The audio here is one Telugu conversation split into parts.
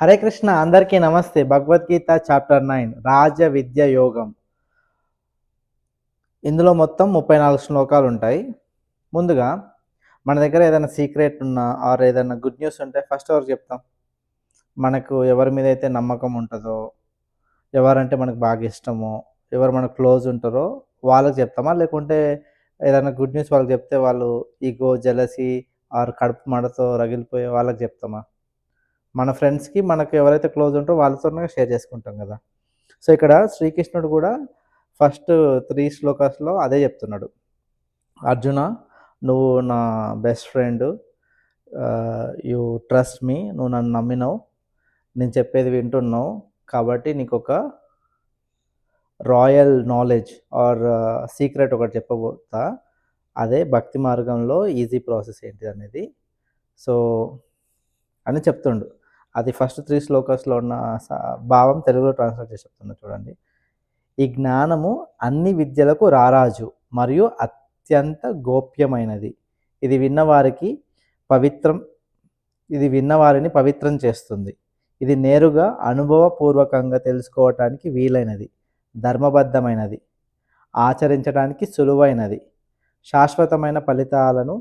హరే కృష్ణ అందరికీ నమస్తే. భగవద్గీత చాప్టర్ 9 రాజ విద్య యోగం. ఇందులో మొత్తం 34 శ్లోకాలు ఉంటాయి. ముందుగా మన దగ్గర ఏదైనా సీక్రెట్ ఉన్నా ఆర్ ఏదైనా గుడ్ న్యూస్ ఉంటే ఫస్ట్ ఎవరికి చెప్తాం? మనకు ఎవరి మీద అయితే నమ్మకం ఉంటదో, ఎవరంటే మనకు బాగా ఇష్టమో, ఎవరు మనకు క్లోజ్ ఉంటారో వాళ్ళకి చెప్తామా? లేకుంటే ఏదైనా గుడ్ న్యూస్ వాళ్ళకి చెప్తే వాళ్ళు ఈగో, జెలసీ ఆర్ కడుపు మంటతో రగిలిపోయే వాళ్ళకి చెప్తామా? మన ఫ్రెండ్స్‌కి మనకు ఎవరైతే క్లోజ్ ఉంటారో వాళ్ళతోనే షేర్ చేసుకుంటాం గదా! సో, ఇక్కడ శ్రీకృష్ణుడు గూడా ఫస్ట్ 3 శ్లోకాస్‌లో అదే చెప్తున్నాడు. అర్జున, నువ్వు నా best friend. You trust me. నువ్వు నన్ను నమ్మినవు. నేను చెప్పేది వింటున్నావు. కాబట్టి నీకొక రాయల్ నాలెడ్జ్ ఆర్ సీక్రెట్ ఒకటి చెప్పబోతా. అదే భక్తి మార్గంలో ఈజీ ప్రాసెస్ ఏంటిదనేది. సో, అని చెప్తుండు. అది ఫస్ట్ 3 శ్లోకాస్‌లో ఉన్న స భావం తెలుగులో ట్రాన్స్‌లేట్ చేసి చెప్తున్నా చూడండి. ఈ జ్ఞానము అన్ని విద్యలకు రారాజు మరియు అత్యంత గోప్యమైనది. ఇది విన్నవారికి పవిత్రం ఇది విన్నవారిని పవిత్రం చేస్తుంది. ఇది నేరుగా అనుభవపూర్వకంగా తెలుసుకోవటానికి వీలైనది, ధర్మబద్ధమైనది, ఆచరించడానికి సులువైనది, శాశ్వతమైన ఫలితాలను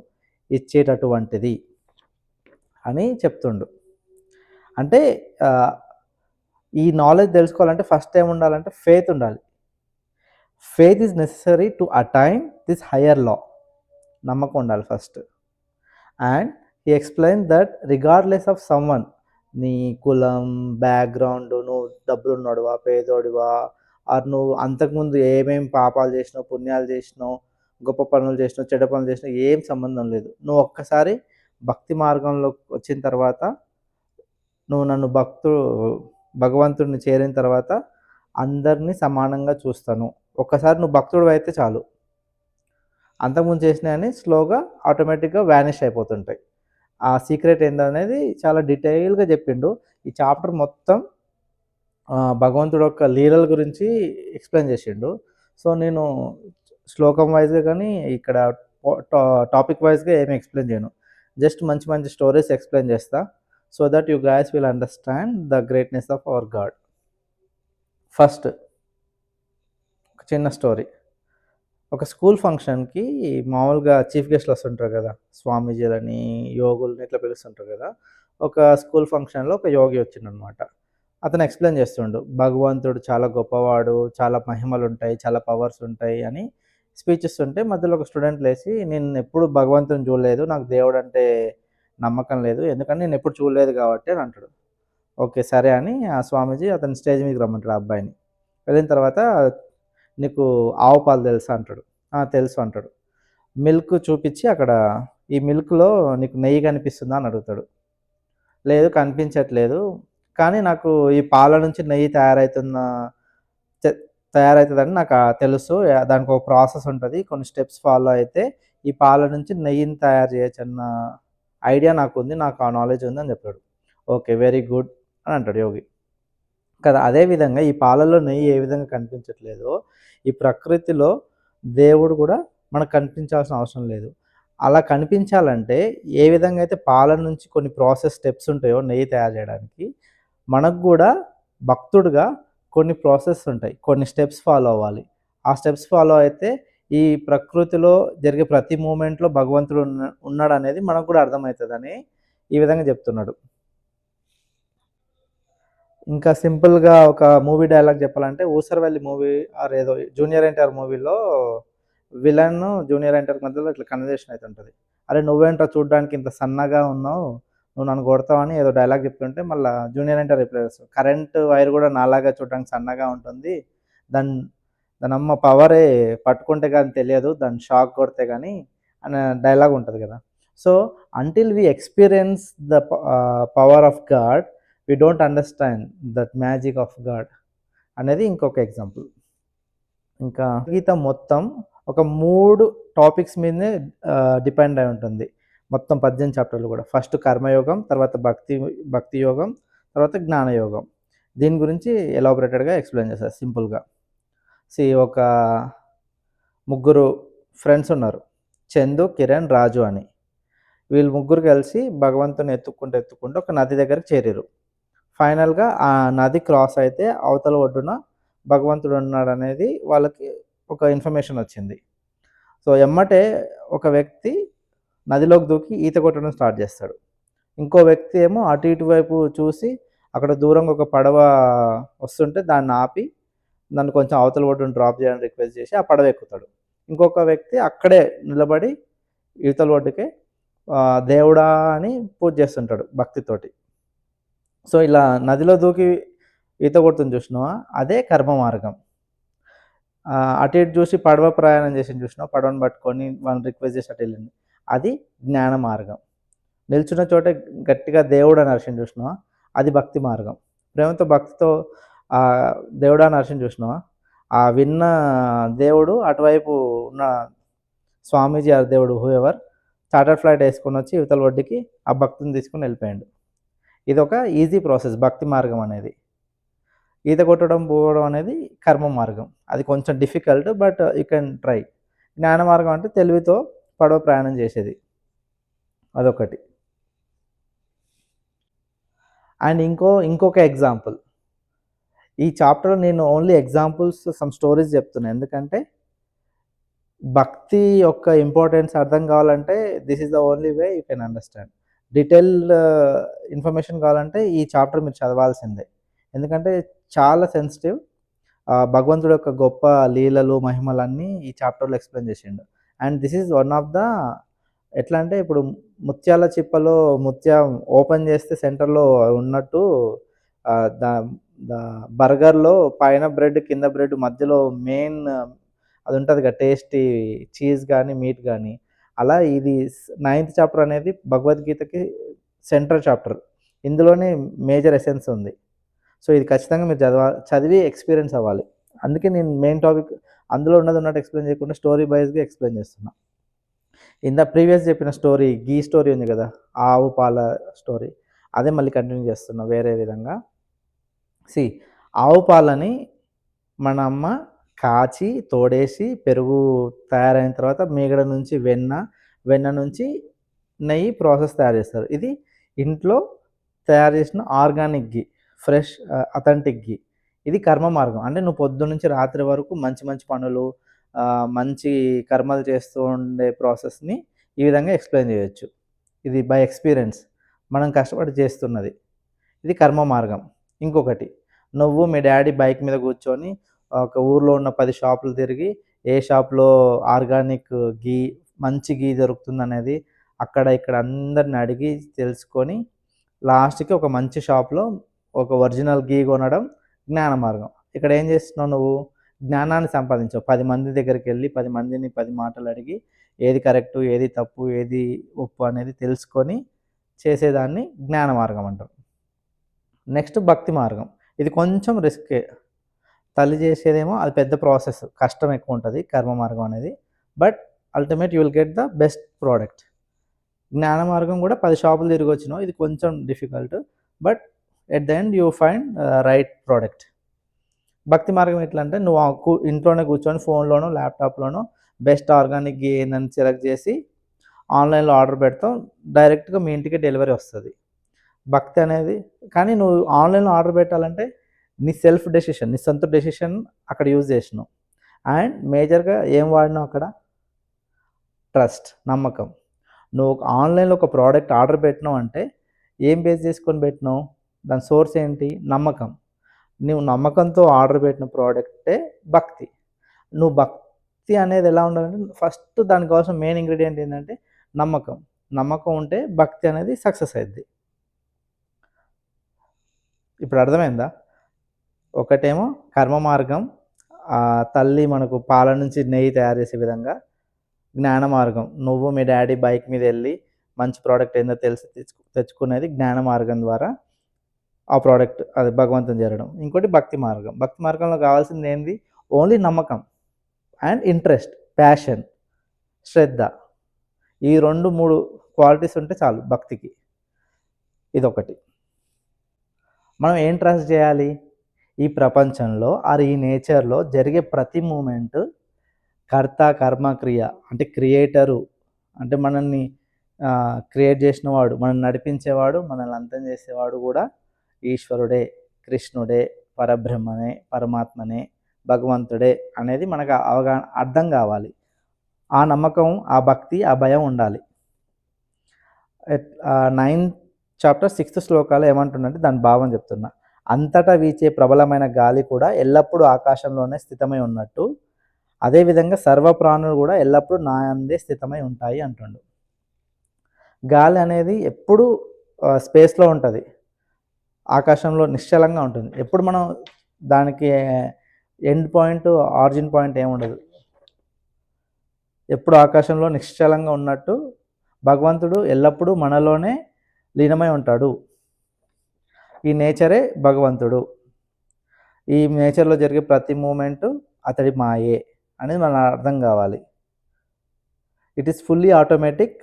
ఇచ్చేటటువంటిది అని చెప్తుండు. అంటే ఆహ్, ఈ నాలెడ్జ్ తెలుసుకోవాలంటే ఫస్ట్ ఏముండాలంటే ఫెయిత్ ఉండాలి. Faith is necessary to attain this higher law. నమ్మకం ఉండాలి first. And he explain that regardless of someone, నీ కులం, బ్యాక్‌గ్రౌండ్, నువ్వు డబ్బులున్నోడివా, పేదోడివా, ఆర్ నువ్వు అంతకుముందు ఏమేం పాపాలు చేసినావు, పుణ్యాలు చేసినావు, గొప్ప పనులు చేసినావు, చెడ్డ పనులు చేసినావు ఏం సంబంధం లేదు. నువ్వు ఒక్కసారి భక్తి మార్గంలోకి వచ్చిన తర్వాత, నువ్వు నన్ను భగవంతుడిని చేరిన తర్వాత అందరిని సమానంగా చూస్తాను. ఒక్కసారి నువ్వు భక్తుడివైతే చాలు. అంతకుముందు చేసినయన్నీ స్లోగా ఆటోమేటిక్‌గా వానిష్ అయిపోతుంటాయి. ఆ సీక్రెట్ ఏందనేది చాలా డీటెయిల్‌గా చెప్పిండు. ఈ చాప్టర్ మొత్తం భగవంతుడు యొక్క లీలల గురించి ఎక్స్‌ప్లెయిన్ చేసిండు. సో, నేను శ్లోకం వైస్‌గా గానీ, ఇక్కడ పో టా టాపిక్ వైస్‌గా ఏమి ఎక్స్‌ప్లెయిన్ చేయను. జస్ట్ మంచి మంచి స్టోరీస్ ఎక్స్‌ప్లెయిన్ చేస్తా. So that you guys will understand the greatness of our God. First ఒక చిన్న స్టోరీ. ఒక స్కూల్ ఫంక్షన్‌కి మామూలుగా చీఫ్ గెస్ట్‌లు వస్తుంటారు గదా! స్వామీజీలని, యోగులని ఇట్లా పిలుస్తుంటారు గదా! ఒక స్కూల్ ఫంక్షన్‌లో ఒక యోగి వచ్చిండనమాట. అతను ఎక్స్‌ప్లెయిన్ చేస్తుండు. భగవంతుడు చాలా గొప్పవాడు, చాలా మహిమలుంటాయి, చాలా పవర్స్ ఉంటాయి అని స్పీచ్ ఇస్తుంటే మధ్యలో ఒక స్టూడెంట్ లేసి, "నేను ఎప్పుడు భగవంతుడిని చూడలేదు. నాకు దేవుడంటే నమ్మకం లేదు. ఎందుకంటే నేను ఎప్పుడు చూడలేదు కాబట్టి" అని అంటాడు. ఓకే. సరే అని ఆ స్వామీజీ అతన్ని స్టేజ్ మీదకి రమ్మంటాడు ఆ అబ్బాయిని. వెళ్ళిన తర్వాత, "నీకు ఆవు పాలు తెలుసా?" అంటాడు. "ఆ! తెలుసు" అంటాడు. మిల్క్ చూపిచ్చి అక్కడ, "ఈ మిల్క్‌లో నీకు నెయ్యి కనిపిస్తుందా?" అని అడుగుతాడు. "లేదు కనిపించట్లేదు. కానీ నాకు ఈ పాల నుంచి నెయ్యి తె తయారైతదని నాకు తెలుసు. దానికొక ప్రాసెస్ ఉంటది. కొన్ని స్టెప్స్ ఫాలో అయితే ఈ పాల నుంచి నెయ్యిని తయారు చేయొచ్చన్న ఐడియా నాకుంది. నాకు ఆ నాలెడ్జ్ ఉంది" అని చెప్తాడు. "ఓకే. వెరీ గుడ్" అని అంటాడు యోగి. కదా! అదే విధంగా ఈ పాలల్లో నెయ్యి ఏ విధంగా కనిపించట్లేదో, ఈ ప్రకృతిలో దేవుడు గూడా మనకు కనిపించాల్సిన అవసరం లేదు. అలా కనిపించాలంటే ఏ విధంగా అయితే పాల నుంచి కొన్ని ప్రాసెస్ స్టెప్స్ ఉంటాయో నెయ్యి తయారు జేయడానికి, మనకు గూడా భక్తుడుగా కొన్ని ప్రాసెస్ ఉంటాయి. కొన్ని స్టెప్స్ ఫాలో అవ్వాలి. ఆ స్టెప్స్ ఫాలో అయితే ఈ ప్రకృతిలో జరిగే ప్రతి మూమెంట్‌లో భగవంతుడు ఉన్నాడనేది మనకు గూడా అర్థమైతదని ఈ విధంగా జెప్తున్నాడు. ఇంకా సింపుల్‌గా ఒక మూవీ డైలాగ్ చెప్పాలంటే 'ఊసరవెల్లి' మూవీ ఆర్ ఏదో 'జూనియర్ ఎన్టీఆర్' మూవీలో విలన్, జూనియర్ ఎన్టీఆర్ మధ్యలో ఇట్లా కన్వర్జేషన్ అయితుంటది. "అరే! నువ్వేంట్రా చూడ్డానికి ఇంత సన్నగా ఉన్నావు. నువ్వు నన్ను కొడతావని" ఏదో డైలాగ్ చెప్తుంటే మళ్ళా జూనియర్ ఎన్టీఆర్ రిప్లై చేస్తాడు. "కరెంట్ వైర్ కూడా నాలాగా చూడడానికి సన్నగా ఉంటుంది. దాన్ దానమ్మ పవరే పట్టుకుంటే గాని తెలియదు. దాన్ని షాక్ కొడితే గాని" అనే డైలాగ్ ఉంటది కదా! So, until we experience the power of God we don't understand that magic of God అనేది ఇంకొక ఎగ్జాంపుల్. ఇంకా గీత మొత్తం ఒక 3 టాపిక్స్ మీదనే డిపెండ్ అయి ఉంటుంది. మొత్తం 18 చాప్టర్లు గూడా. ఫస్ట్ కర్మయోగం, తర్వాత భక్తి యోగం, తర్వాత జ్ఞానయోగం. దీని గురించి ఎలాబొరేటెడ్‌గా ఎక్స్‌ప్లెయిన్ చేశారు సింపుల్‌గా. ఒక ముగ్గురు ఫ్రెండ్స్ ఉన్నారు. చందు, కిరణ్, రాజు అని. వీళ్ళు ముగ్గురు కలిసి భగవంతుని ఎత్తుక్కుంటూ ఒక నది దగ్గరికి చేరిర్రు. ఫైనల్‌గా ఆ నది క్రాస్ అయితే అవతల ఒడ్డున భగవంతుడు ఉన్నాడనేది వాళ్ళకి ఒక ఇన్ఫర్మేషన్ వచ్చింది. సో, ఎమ్మటే ఒక వ్యక్తి నదిలోకి దూకి ఈత కొట్టడం స్టార్ట్ చేస్తాడు. ఇంకో వ్యక్తి ఏమో అటు ఇటు వైపు చూసి అక్కడ దూరంగా ఒక పడవ వస్తుంటే దాన్ని ఆపి నన్ను కొంచెం అవతల ఒడ్డున డ్రాప్ చేయమని రిక్వెస్ట్ చేసి ఆ పడవ ఎక్కుతాడు. ఇంకొక వ్యక్తి అక్కడే నిలబడి ఇవతల ఒడ్డుకే దేవుడా అని పూజ చేస్తుంటాడు భక్తితోటి. సో, ఇలా నదిలో దూకి ఈత కొడుతుంది చూసినావా? అదే కర్మ మార్గం. అటు ఇటు చూసి పడవ ప్రయాణం చేసింది చూసినావా? పడవని పట్టుకొని వాళ్ళని రిక్వెస్ట్ చేసి అటెళ్ళింది. అది జ్ఞాన మార్గం. నిల్చున్న చోటే గట్టిగా దేవుడని అరిచింది చూసినావా? అది భక్తి మార్గం. ప్రేమతో భక్తితో దేవుడా అని అరిచింది చూసినావా? ఆ విన్న దేవుడు అటువైపు ఉన్న స్వామీజీ ఆర్ దేవుడు హూఎవర్ చార్టర్డ్ ఫ్లైట్ ఏసుకొనొచ్చి ఇవతల ఒడ్డుకి ఆ భక్తుడిని తీసుకొని వెళ్ళిపోయిండు. ఇదొక ఈజీ ప్రాసెస్ భక్తి మార్గం అనేది. ఈత కొట్టడం, పోవడం అనేది కర్మ మార్గం. అది కొంచెం difficult but you can try. జ్ఞాన మార్గం అంటే తెలివితో పడవ ప్రయాణం చేసేది. అదొకటి. అండ్ ఇంకొక ఎగ్జాంపుల్. ఈ చాప్టర్‌లో నేను ఓన్లీ ఎగ్జాంపుల్స్, సమ్ స్టోరీస్ చెప్తున్నా. ఎందుకంటే భక్తి యొక్క ఇంపార్టెన్స్ అర్థం కావాలంటే this is the only way you can understand. Detailed information కావాలంటే ఈ చాప్టర్ మీరు చదవాల్సిందే. ఎందుకంటే చాలా సెన్సిటివ్. భగవంతుడి యొక్క గొప్ప లీలలు, మహిమలన్నీ ఈ చాప్టర్‌లో ఎక్స్‌ప్లెయిన్ చేసిండు. And this is one of the ఎట్లా అంటే ఇప్పుడు ముత్యాల చిప్పలో ముత్యం ఓపెన్ చేస్తే సెంటర్‌లో ఉన్నట్టు ద ద బర్గర్‌లో పైన బ్రెడ్, కింద బ్రెడ్ మధ్యలో మెయిన్ అది ఉంటదిగా టేస్టీ చీజ్ గానీ, మీట్ గానీ, అలా ఇది నైన్త్ చాప్టర్ అనేది భగవద్గీతకి సెంట్రల్ చాప్టర్. ఇందులోనే మేజర్ ఎసెన్స్ ఉంది. సో, ఇది ఖచ్చితంగా మీరు చదివి ఎక్స్‌పీరియన్స్ అవ్వాలి. అందుకే నేను మెయిన్ టాపిక్ అందులో ఉన్నది ఉన్నట్టు ఎక్స్‌ప్లెయిన్ చేయకుండా స్టోరీ వైస్‌గా ఎక్స్‌ప్లెయిన్ చేస్తున్నా. ప్రీవియస్ చెప్పిన స్టోరీ ఘీ స్టోరీ ఉంది గదా! ఆవు పాల స్టోరీ. అదే మళ్ళీ కంటిన్యూ చేస్తున్నా వేరే విధంగా. సీ ఆవు పాలని మన అమ్మ కాచి, తోడేసి, పెరుగు తయారైన తర్వాత మీగడ నుంచి వెన్న, వెన్న నుంచి నెయ్యి ప్రాసెస్ తయారు చేస్తారు. ఇది ఇంట్లో తయారు చేసిన ఆర్గానిక్ ఘీ. ఫ్రెష్ అథెంటిక్ ఘీ. ఇది కర్మ మార్గం. అంటే నువ్వు పొద్దున్నుంచి రాత్రి వరకు మంచి మంచి పనులు, మంచి కర్మలు చేస్తూ ఉండే ప్రాసెస్‌ని ఈ విధంగా ఎక్స్‌ప్లెయిన్ చేయొచ్చు. ఇది బై ఎక్స్‌పీరియన్స్. మనం కష్టపడి చేస్తున్నది. ఇది కర్మ మార్గం. ఇంకొకటి, నువ్వు మీ డ్యాడీ బైక్ మీద కూర్చొని ఒక ఊర్లో ఉన్న 10 షాపులు తిరిగి, ఏ షాప్‌లో ఆర్గానిక్ ఘీ, మంచి ఘీ దొరుకుతుందనేది అక్కడ ఇక్కడ అందరిని అడిగి తెలుసుకొని, లాస్ట్‌కి ఒక మంచి షాప్‌లో ఒక ఒరిజినల్ ఘీ కొనడం జ్ఞాన మార్గం. ఇక్కడ ఏం చేస్తున్నావు నువ్వు? జ్ఞానాన్ని సంపాదించావు. 10 మంది దగ్గరికెళ్ళి 10 మందిని 10 మాటలు అడిగి ఏది కరెక్టు, ఏది తప్పు, ఏది ఒప్పు అనేది తెలుసుకొని చేసేదాన్ని జ్ఞాన మార్గం అంటారు. నెక్స్ట్ భక్తి మార్గం. ఇది కొంచెం రిస్కే. తల్లి చేసేదేమో అది పెద్ద ప్రాసెస్. కష్టం ఎక్కువుంటది కర్మ మార్గం అనేది. But ultimate you will get the best product. జ్ఞాన మార్గం కూడా 10 షాపులు తిరిగొచ్చినావు. ఇది కొంచెం difficult. But at the end you find right product. భక్తి మార్గం ఎట్లా అంటే నువ్వు ఇంట్లోనే కూర్చొని ఫోన్‌లోనో, ల్యాప్‌టాప్‌లోనో బెస్ట్ ఆర్గానిక్ ఘీ ఏందని సెలెక్ట్ చేసి ఆన్‌లైన్‌లో ఆర్డర్ పెడతావు. డైరెక్ట్‌గా మీ ఇంటికే డెలివరీ వస్తది. భక్తి అనేది కానీ నువ్వు ఆన్‌లైన్‌లో ఆర్డర్ పెట్టాలంటే నీ సెల్ఫ్ డెసిషన్, నీ సొంత డెసిషన్ అక్కడ యూజ్ చేసినావు. అండ్ మేజర్‌గా ఏం వాడినావు అక్కడ? ట్రస్ట్, నమ్మకం. నువ్వు ఆన్‌లైన్‌లో ఒక ప్రోడక్ట్ ఆర్డర్ పెట్టినావు అంటే ఏం బేస్ చేసుకొని పెట్టినావు? దాని సోర్స్ ఏంటి? నమ్మకం. నువ్వు నమ్మకంతో ఆర్డర్ పెట్టిన ప్రోడక్టే భక్తి. నువ్వు భక్తి అనేది ఎలా ఉండాలంటే ఫస్ట్ దానికోసం మెయిన్ ఇంగ్రీడియంట్ ఏంటంటే నమ్మకం. నమ్మకం ఉంటే భక్తి అనేది సక్సెస్ అయిద్ది. ఇప్పుడు అర్థమైందా? ఒకటేమో కర్మ మార్గం, తల్లి మనకు పాల నుంచి నెయ్యి తయారు చేసే విధంగా. జ్ఞాన మార్గం, నువ్వు మీ డ్యాడీ బైక్ మీద వెళ్ళి మంచి ప్రోడక్ట్ ఏందో తెలిసి తెచ్చుకునేది జ్ఞాన మార్గం ద్వారా ఆ ప్రోడక్ట్ అది భగవంతుని చేరడం. ఇంకోటి భక్తి మార్గం. భక్తి మార్గంలో కావాల్సింది ఏంది? ఓన్లీ నమ్మకం అండ్ ఇంట్రెస్ట్, ప్యాషన్, శ్రద్ధ. ఈ 2, 3 క్వాలిటీస్ ఉంటే చాలు భక్తికి. ఇదొకటి. మనం ఏం ట్రస్ట్ చేయాలి? ఈ ప్రపంచంలో ఆర్ ఈ నేచర్‌లో జరిగే ప్రతి మూమెంట్ కర్త, కర్మ, క్రియ అంటే క్రియేటరు అంటే మనల్ని క్రియేట్ చేసినవాడు, మనల్ని నడిపించేవాడు, మనల్ని అంతం చేసేవాడు కూడా ఈశ్వరుడే, కృష్ణుడే, పరబ్రహ్మనే, పరమాత్మనే, భగవంతుడే అనేది మనకు అర్థం కావాలి. ఆ నమ్మకం, ఆ భక్తి, ఆ భయం ఉండాలి. 9th చాప్టర్ 6th శ్లోకాలో ఏమంటుందంటే దాని భావం చెప్తున్నా. అంతటా వీచే ప్రబలమైన గాలి కూడా ఎల్లప్పుడూ ఆకాశంలోనే స్థితమై ఉన్నట్టు, అదేవిధంగా సర్వ ప్రాణులు కూడా ఎల్లప్పుడూ నా యందే స్థితమై ఉంటాయి అంటుండు. గాలి అనేది ఎప్పుడు స్పేస్లో ఉంటుంది, ఆకాశంలో నిశ్చలంగా ఉంటుంది. ఎప్పుడు మనం దానికి ఎండ్ పాయింట్, ఆరిజిన్ పాయింట్ ఏముండదు. ఎప్పుడు ఆకాశంలో నిశ్చలంగా ఉన్నట్టు భగవంతుడు ఎల్లప్పుడూ మనలోనే లీనమై ఉంటాడు. ఈ నేచరే భగవంతుడు. ఈ నేచర్లో జరిగే ప్రతి మూమెంటు అతడి మాయే అనేది మనకు అర్థం కావాలి. It is fully automatic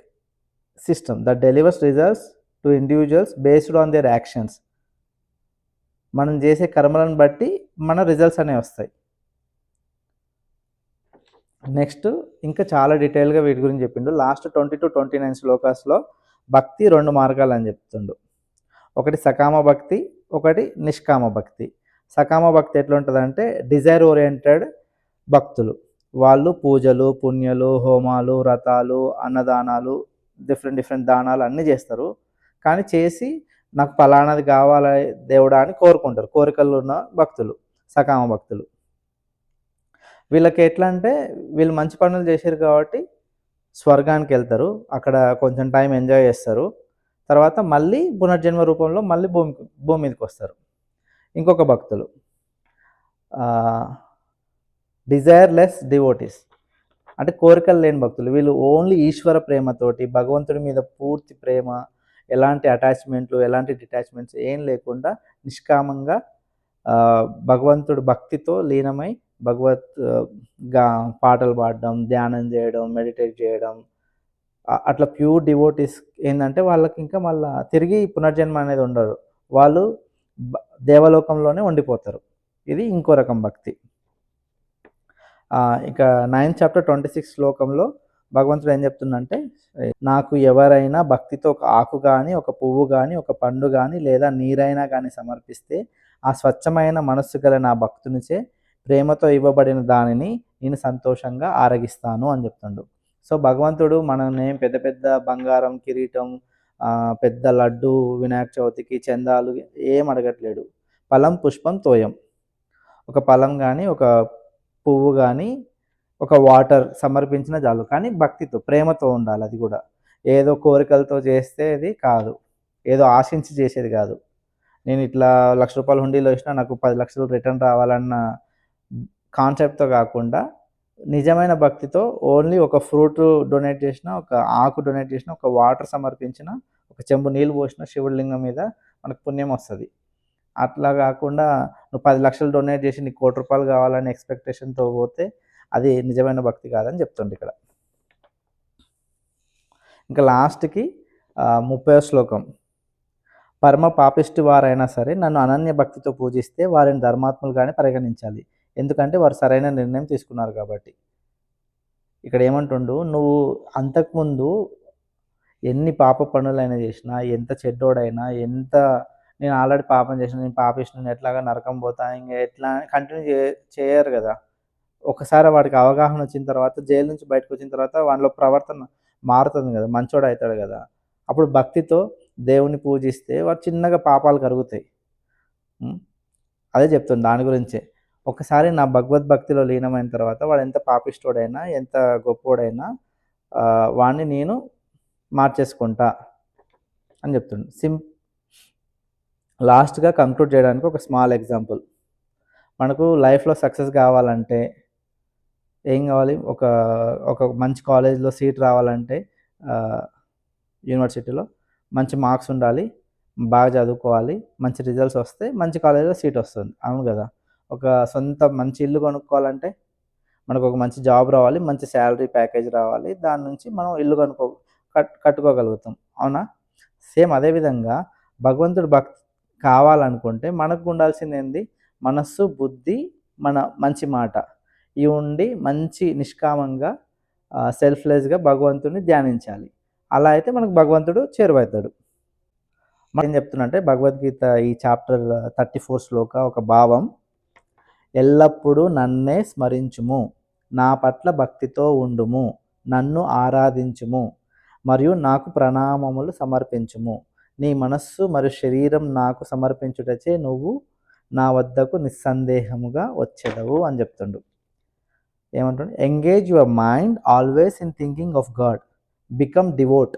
system that delivers results to individuals based on their actions. మనం చేసే కర్మలను బట్టి మన రిజల్ట్స్ అనేవి వస్తాయి. నెక్స్ట్ ఇంకా చాలా డీటెయిల్గా వీటి గురించి చెప్పిండు. లాస్ట్ 20-29 శ్లోకాస్లో భక్తి 2 మార్గాలు అని చెప్తుండు. ఒకటి సకామ భక్తి, ఒకటి నిష్కామ భక్తి. సకామ భక్తి ఎట్లా ఉంటుందంటే డిజైర్ ఓరియంటెడ్ భక్తులు. వాళ్ళు పూజలు, పుణ్యలు, హోమాలు, వ్రతాలు, అన్నదానాలు, డిఫరెంట్ దానాలు అన్నీ చేస్తారు. కానీ చేసి నాకు ఫలానాది కావాలి దేవుడా అని కోరుకుంటారు. కోరికలు ఉన్న భక్తులు సకామ భక్తులు. వీళ్ళకి ఎట్లా అంటే వీళ్ళు మంచి పనులు చేశారు కాబట్టి స్వర్గానికి వెళ్తారు, అక్కడ కొంచెం టైం ఎంజాయ్ చేస్తారు, తర్వాత మళ్ళీ పునర్జన్మ రూపంలో మళ్ళీ భూమి మీదకి వస్తారు. ఇంకొక భక్తులు డిజైర్లెస్ డివోటీస్, అంటే కోరికలు లేని భక్తులు. వీళ్ళు ఓన్లీ ఈశ్వర ప్రేమతోటి, భగవంతుడి మీద పూర్తి ప్రేమ, ఎలాంటి అటాచ్మెంట్లు, ఎలాంటి డిటాచ్మెంట్స్ ఏం లేకుండా నిష్కామంగా భగవంతుడు భక్తితో లీనమై పాటలు పాడడం, ధ్యానం చేయడం, మెడిటేట్ చేయడం, అట్లా ప్యూర్ డివోటీస్ ఏంటంటే వాళ్ళకి ఇంకా మళ్ళీ తిరిగి పునర్జన్మ అనేది ఉండదు. వాళ్ళు దేవలోకంలోనే ఉండిపోతారు. ఇది ఇంకో రకం భక్తి. ఇక 9th చాప్టర్ 26 శ్లోకంలో భగవంతుడు ఏం చెప్తుందంటే, నాకు ఎవరైనా భక్తితో ఒక ఆకు కానీ, ఒక పువ్వు కానీ, ఒక పండు కానీ, లేదా నీరైనా కానీ సమర్పిస్తే ఆ స్వచ్ఛమైన మనస్సు గల నా భక్తునిచే ప్రేమతో ఇవ్వబడిన దానిని నేను సంతోషంగా ఆరగిస్తాను అని చెప్తుండు. సో భగవంతుడు మనల్ని పెద్ద పెద్ద బంగారం, కిరీటం, పెద్ద లడ్డు, వినాయక చవితికి చందాలు ఏం అడగట్లేడు. ఫలం పుష్పం తోయం. ఒక ఫలం కానీ, ఒక పువ్వు కానీ, ఒక వాటర్ సమర్పించిన చాలు. కానీ భక్తితో, ప్రేమతో ఉండాలి. అది కూడా ఏదో కోరికలతో చేస్తే అది కాదు, ఏదో ఆశించి చేసేది కాదు. నేను ఇట్లా ₹1,00,000 హుండీలో వేసినా నాకు 10 లక్షలు రిటర్న్ రావాలన్న కాన్సెప్ట్తో కాకుండా నిజమైన భక్తితో ఓన్లీ ఒక ఫ్రూట్ డొనేట్ చేసిన, ఒక ఆకు డొనేట్ చేసిన, ఒక వాటర్ సమర్పించిన, ఒక చెంబు నీళ్ళు పోసిన శివుడి లింగం మీద మనకు పుణ్యం వస్తుంది. అట్లా కాకుండా నువ్వు 10 లక్షలు డొనేట్ చేసి నీకు ₹1,00,00,000 కావాలని ఎక్స్పెక్టేషన్తో పోతే అది నిజమైన భక్తి కాదని చెప్తుండే ఇక్కడ. ఇంకా లాస్ట్కి 30వ శ్లోకం. పరమ పాపిష్టి వారైనా సరే నన్ను అనన్య భక్తితో పూజిస్తే వారిని ధర్మాత్ములుగానే పరిగణించాలి, ఎందుకంటే వారు సరైన నిర్ణయం తీసుకున్నారు కాబట్టి. ఇక్కడ ఏమంటుండు, నువ్వు అంతకుముందు ఎన్ని పాప పనులైనా చేసినా, ఎంత చెడ్డోడైనా, ఎంత నేను ఆల్రెడీ పాపం చేసిన, నేను పాపిష్టిని, ఎట్లాగా నరకం పోతా, ఇంకా ఎట్లా కంటిన్యూ చేయరు కదా. ఒకసారి వాడికి అవగాహన వచ్చిన తర్వాత, జైలు నుంచి బయటకు వచ్చిన తర్వాత వాడిలో ప్రవర్తన మారుతుంది కదా, మంచోడు అవుతాడు కదా. అప్పుడు భక్తితో దేవుని పూజిస్తే వాడు చిన్నగా పాపాలు కరుగుతాయి. అదే చెప్తుంది దాని గురించే. ఒకసారి నా భగవద్భక్తిలో లీనమైన తర్వాత వాడు ఎంత పాపిష్టోడైనా, ఎంత గొప్పోడైనా వాడిని నేను మార్చేసుకుంటా అని చెప్తుండు. లాస్ట్గా కంక్లూడ్ చేయడానికి ఒక స్మాల్ ఎగ్జాంపుల్. మనకు లైఫ్లో సక్సెస్ కావాలంటే ఏం కావాలి? ఒక మంచి కాలేజ్లో సీట్ రావాలంటే, యూనివర్సిటీలో మంచి మార్క్స్ ఉండాలి, బాగా చదువుకోవాలి, మంచి రిజల్ట్స్ వస్తే మంచి కాలేజ్లో సీట్ వస్తుంది, అవును కదా. ఒక సొంత మంచి ఇల్లు కొనుక్కోవాలంటే మనకు ఒక మంచి జాబ్ రావాలి, మంచి శాలరీ ప్యాకేజ్ రావాలి, దాని నుంచి మనం ఇల్లు కట్టుకోగలుగుతాం, అవునా. సేమ్ అదేవిధంగా భగవంతుడు భక్తి కావాలనుకుంటే మనకు ఉండాల్సింది ఏంది? మనస్సు, బుద్ధి, మన మంచి మాట ఇవి ఉండి మంచి నిష్కామంగా సెల్ఫ్లెస్గా భగవంతుడిని ధ్యానించాలి. అలా అయితే మనకు భగవంతుడు చేరువవుతాడు. ఏం చెప్తున్నంటే భగవద్గీత ఈ చాప్టర్ 34 శ్లోక ఒక భావం, ఎల్లప్పుడూ నన్నే స్మరించుము, నా పట్ల భక్తితో ఉండుము, నన్ను ఆరాధించుము మరియు నాకు ప్రణామములు సమర్పించుము. నీ మనస్సు మరియు శరీరం నాకు సమర్పించుటచే నువ్వు నా వద్దకు నిస్సందేహముగా వచ్చెదవు అని చెప్తుండు. ఏమంటుండు? Engage your mind always in thinking of God, become devote,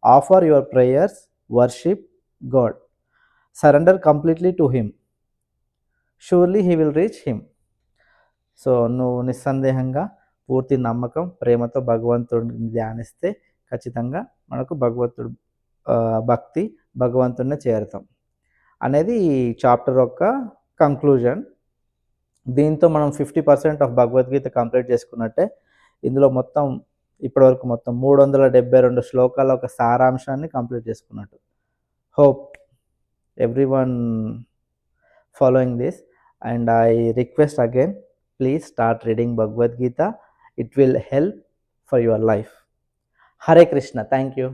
offer your prayers, worship God, surrender completely to him, surely he will reach him. So నువ్వు నిస్సందేహంగా పూర్తి నమ్మకం, ప్రేమతో భగవంతుడిని ధ్యానిస్తే ఖచ్చితంగా మనకు భక్తి, భగవంతుడిని చేరుతాం అనేది ఈ చాప్టర్ యొక్క కంక్లూజన్. దీంతో మనం 50% ఆఫ్ భగవద్గీత కంప్లీట్ చేసుకున్నట్టే. ఇందులో మొత్తం ఇప్పటివరకు మొత్తం 372 శ్లోకాల ఒక సారాంశాన్ని కంప్లీట్ చేసుకున్నట్టు. Hope everyone following this, and I request again, please start reading Bhagavad Gita. It will help for your life. Hare Krishna. Thank you.